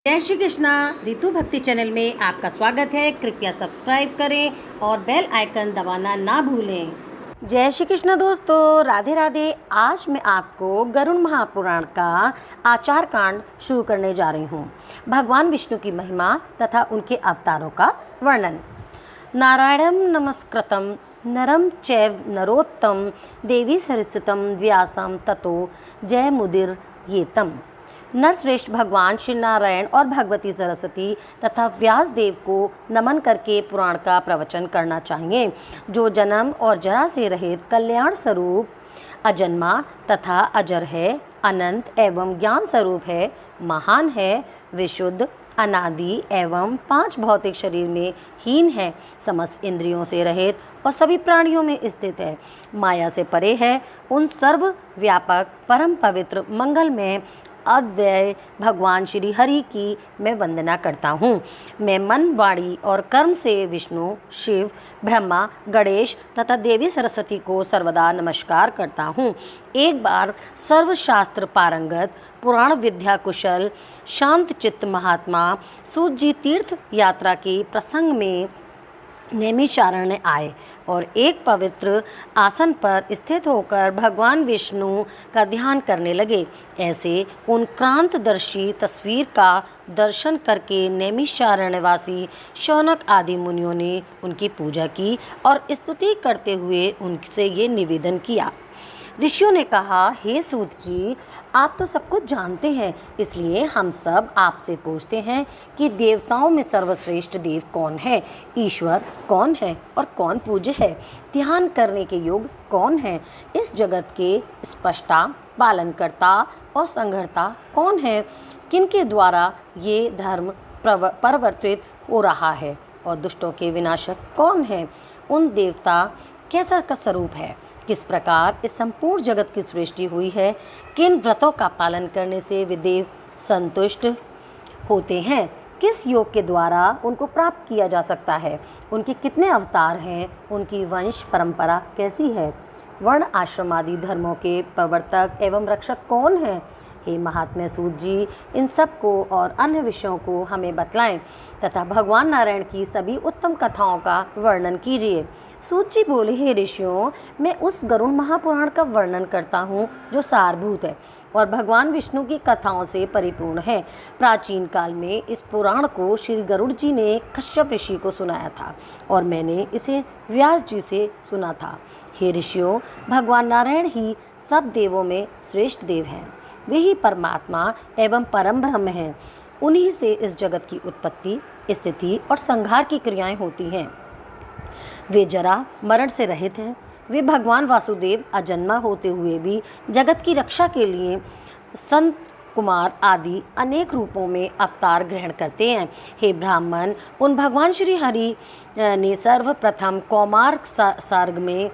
जय श्री कृष्णा। रितु भक्ति चैनल में आपका स्वागत है। कृपया सब्सक्राइब करें और बेल आइकन दबाना ना भूलें। जय श्री कृष्णा दोस्तों, राधे राधे। आज मैं आपको गरुड़ महापुराण का आचार कांड शुरू करने जा रही हूँ। भगवान विष्णु की महिमा तथा उनके अवतारों का वर्णन। नारायणं नमस्कृतं नरं चैव नरोत्तम देवी सरस्वतं व्यासं ततो जयमुदीरयेत्। नरश्रेष्ठ भगवान श्री नारायण और भगवती सरस्वती तथा व्यास देव को नमन करके पुराण का प्रवचन करना चाहिए, जो जन्म और जरा से रहित कल्याण स्वरूप अजन्मा तथा अजर है, अनंत एवं ज्ञान स्वरूप है, महान है, विशुद्ध, अनादि एवं 5 भौतिक शरीर में हीन है, समस्त इंद्रियों से रहित और सभी प्राणियों में स्थित है, माया से परे है, उन सर्व व्यापक परम पवित्र मंगलमय अद्वय भगवान श्री हरि की मैं वंदना करता हूँ। मैं मन, वाणी और कर्म से विष्णु, शिव, ब्रह्मा, गणेश तथा देवी सरस्वती को सर्वदा नमस्कार करता हूँ। एक बार सर्वशास्त्र पारंगत, पुराण विद्या कुशल, शांत चित्त महात्मा सूत जी तीर्थ यात्रा के प्रसंग में नैमिषारण्य आए और एक पवित्र आसन पर स्थित होकर भगवान विष्णु का ध्यान करने लगे। ऐसे उन क्रांतदर्शी तस्वीर का दर्शन करके नैमिषारण्यवासी शौनक आदि मुनियों ने उनकी पूजा की और स्तुति करते हुए उनसे ये निवेदन किया। ऋषियों ने कहा, हे सूत जी, आप तो सब कुछ जानते हैं, इसलिए हम सब आपसे पूछते हैं कि देवताओं में सर्वश्रेष्ठ देव कौन है, ईश्वर कौन है और कौन पूज्य है, ध्यान करने के योग्य कौन है, इस जगत के स्पष्टा, पालनकर्ता और संघर्ता कौन है, किनके द्वारा ये धर्म परिवर्तित हो रहा है और दुष्टों के विनाशक कौन है, उन देवता कैसा का स्वरूप है, किस प्रकार इस संपूर्ण जगत की सृष्टि हुई है, किन व्रतों का पालन करने से वे देव संतुष्ट होते हैं, किस योग के द्वारा उनको प्राप्त किया जा सकता है, उनके कितने अवतार हैं, उनकी वंश परंपरा कैसी है, वर्ण आश्रम आदि धर्मों के प्रवर्तक एवं रक्षक कौन हैं। हे महात्मा सूत जी, इन सब को और अन्य विषयों को हमें बतलाएं तथा भगवान नारायण की सभी उत्तम कथाओं का वर्णन कीजिए। सूत जी बोले, हे ऋषियों, मैं उस गरुड़ महापुराण का वर्णन करता हूँ जो सारभूत है और भगवान विष्णु की कथाओं से परिपूर्ण है। प्राचीन काल में इस पुराण को श्री गरुड़ जी ने कश्यप ऋषि को सुनाया था और मैंने इसे व्यास जी से सुना था। हे ऋषियों, भगवान नारायण ही सब देवों में श्रेष्ठ देव हैं, वे ही परमात्मा एवं परम ब्रह्म हैं। उन्हीं से इस जगत की उत्पत्ति, स्थिति और संहार की क्रियाएं होती हैं। वे जरा मरण से रहित हैं। वे भगवान वासुदेव अजन्मा होते हुए भी जगत की रक्षा के लिए संत कुमार आदि अनेक रूपों में अवतार ग्रहण करते हैं। हे ब्राह्मण, उन भगवान श्री हरि ने सर्वप्रथम कौमार सर्ग में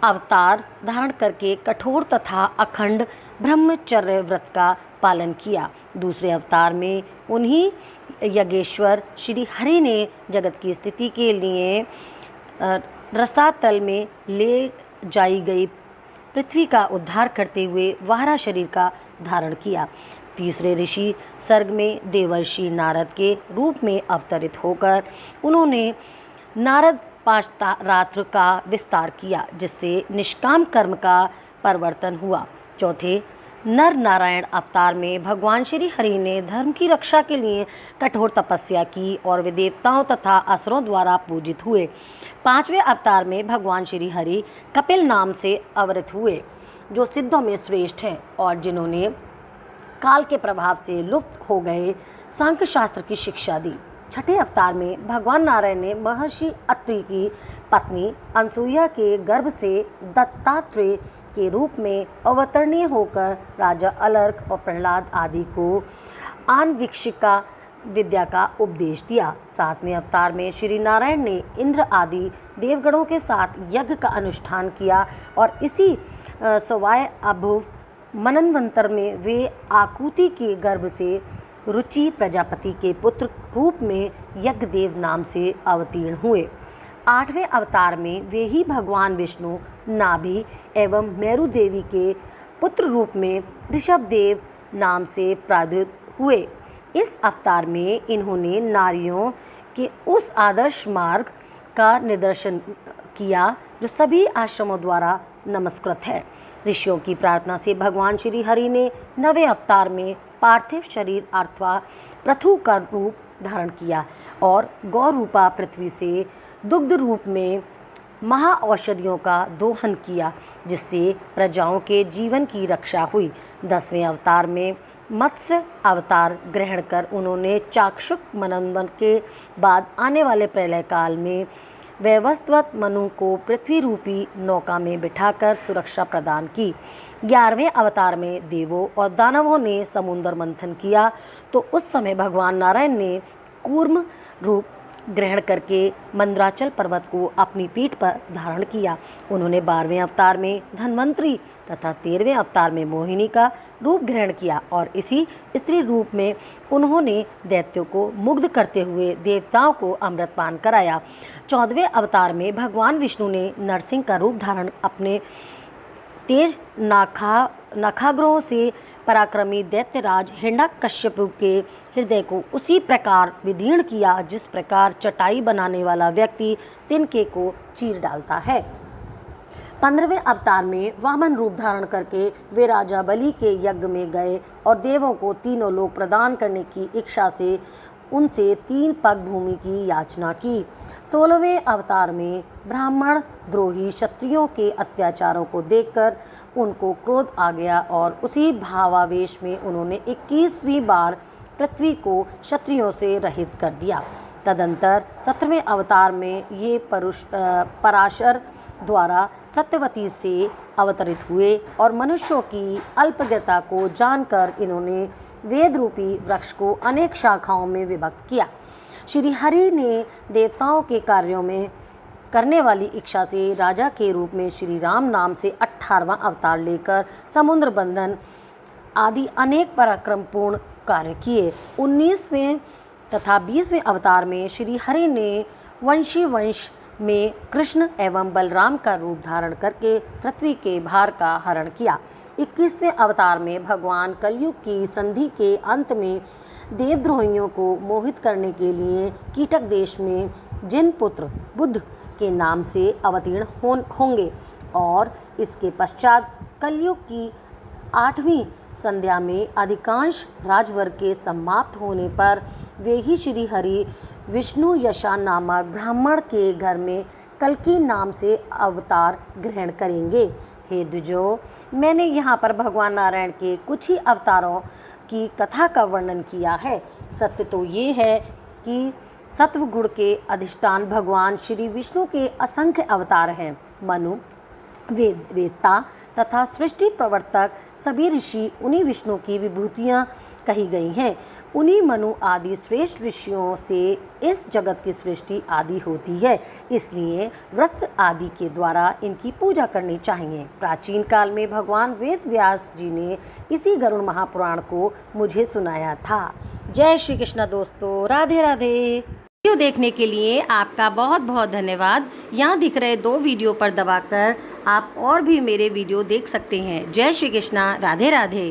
अवतार धारण करके कठोर तथा अखंड ब्रह्मचर्य व्रत का पालन किया। दूसरे अवतार में उन्हीं यज्ञेश्वर श्री हरि ने जगत की स्थिति के लिए रसातल में ले जाई गई पृथ्वी का उद्धार करते हुए वारा शरीर का धारण किया। तीसरे ऋषि सर्ग में देवर्षि नारद के रूप में अवतरित होकर उन्होंने नारद 5 रात्र का विस्तार किया, जिससे निष्काम कर्म का परिवर्तन हुआ। चौथे नर नारायण अवतार में भगवान श्री हरि ने धर्म की रक्षा के लिए कठोर तपस्या की और वे देवताओं तथा असुरों द्वारा पूजित हुए। 5वें अवतार में भगवान श्री हरि कपिल नाम से अवतरित हुए, जो सिद्धों में श्रेष्ठ हैं और जिन्होंने काल के प्रभाव से लुप्त हो गए सांख्य शास्त्र की शिक्षा दी। 6ठे अवतार में भगवान नारायण ने महर्षि अत्रि की पत्नी अनसुईया के गर्भ से दत्तात्रेय के रूप में अवतरणीय होकर राजा अलर्क और प्रहलाद आदि को आन्वीक्षिका विद्या का उपदेश दिया। 7वें अवतार में श्री नारायण ने इंद्र आदि देवगणों के साथ यज्ञ का अनुष्ठान किया और इसी सवाय अभुव मनन्वंतर में वे आकुति के गर्भ से रुचि प्रजापति के पुत्र रूप में यज्ञदेव नाम से अवतीर्ण हुए। 8वें अवतार में वे ही भगवान विष्णु नाभि एवं मेरु देवी के पुत्र रूप में ऋषभदेव नाम से प्रादुर्भूत हुए। इस अवतार में इन्होंने नारियों के उस आदर्श मार्ग का निर्देशन किया जो सभी आश्रमों द्वारा नमस्कृत है। ऋषियों की प्रार्थना से भगवान श्री हरि ने नवे अवतार में पार्थिव शरीर अथवा पृथु का रूप धारण किया और गौ रूपा पृथ्वी से दुग्ध रूप में महाऔषधियों का दोहन किया, जिससे प्रजाओं के जीवन की रक्षा हुई। 10वें अवतार में मत्स्य अवतार ग्रहण कर उन्होंने चाक्षुष मनन के बाद आने वाले प्रलय काल में वैवस्वत मनु को पृथ्वी रूपी नौका में बिठाकर सुरक्षा प्रदान की। 11वें अवतार में देवों और दानवों ने समुद्र मंथन किया, तो उस समय भगवान नारायण ने कूर्म रूप ग्रहण करके मंदराचल पर्वत को अपनी पीठ पर धारण किया। उन्होंने 12वें अवतार में धन्वंतरी तथा 13वें अवतार में मोहिनी का रूप ग्रहण किया और इसी स्त्री रूप में उन्होंने दैत्यों को मुग्ध करते हुए देवताओं को अमृतपान कराया। 14वें अवतार में भगवान विष्णु ने नरसिंह का रूप धारण अपने तेज नखाग्रों से पराक्रमी दैत्यराज हिरण्यकश्यप के हृदय को उसी प्रकार विदीर्ण किया जिस प्रकार चटाई बनाने वाला व्यक्ति तिनके को चीर डालता है। 15वें अवतार में वामन रूप धारण करके वे राजा बलि के यज्ञ में गए और देवों को तीनों लोक प्रदान करने की इच्छा से उनसे 3 पग भूमि की याचना की। 16वें अवतार में ब्राह्मण द्रोही क्षत्रियों के अत्याचारों को देखकर उनको क्रोध आ गया और उसी भावावेश में उन्होंने 21वीं बार पृथ्वी को क्षत्रियों से रहित कर दिया। तदंतर 17वें अवतार में ये पराशर द्वारा सत्यवती से अवतरित हुए और मनुष्यों की अल्पज्ञता को जानकर इन्होंने वेद रूपी वृक्ष को अनेक शाखाओं में विभक्त किया। श्री हरि ने देवताओं के कार्यों में करने वाली इच्छा से राजा के रूप में श्री राम नाम से 18वां अवतार लेकर समुद्र बंधन आदि अनेक पराक्रमपूर्ण कार्य किए। 19वें तथा 20वें अवतार में श्री हरि ने वंशी वंश में कृष्ण एवं बलराम का रूप धारण करके पृथ्वी के भार का हरण किया। 21वें अवतार में भगवान कलयुग की संधि के अंत में देवद्रोहियों को मोहित करने के लिए कीटक देश में जिन पुत्र बुद्ध के नाम से अवतीर्ण होंगे और इसके पश्चात कलयुग की 8वीं संध्या में अधिकांश राजवर्ग के समाप्त होने पर वे ही श्री हरि विष्णु यशा नामक ब्राह्मण के घर में कल्कि नाम से अवतार ग्रहण करेंगे। हे द्विजो, मैंने यहाँ पर भगवान नारायण के कुछ ही अवतारों की कथा का वर्णन किया है। सत्य तो ये है कि सत्व गुण के अधिष्ठान भगवान श्री विष्णु के असंख्य अवतार हैं। मनु, वेदता तथा सृष्टि प्रवर्तक सभी ऋषि उन्हीं विष्णु की विभूतियाँ कही गई हैं। उन्हीं मनु आदि श्रेष्ठ ऋषियों से इस जगत की सृष्टि आदि होती है, इसलिए व्रत आदि के द्वारा इनकी पूजा करनी चाहिए। प्राचीन काल में भगवान वेद व्यास जी ने इसी गरुड़ महापुराण को मुझे सुनाया था। जय श्री कृष्ण दोस्तों, राधे राधे। वीडियो देखने के लिए आपका बहुत बहुत धन्यवाद। यहाँ दिख रहे 2 वीडियो पर दबाकर आप और भी मेरे वीडियो देख सकते हैं। जय श्री कृष्ण, राधे राधे।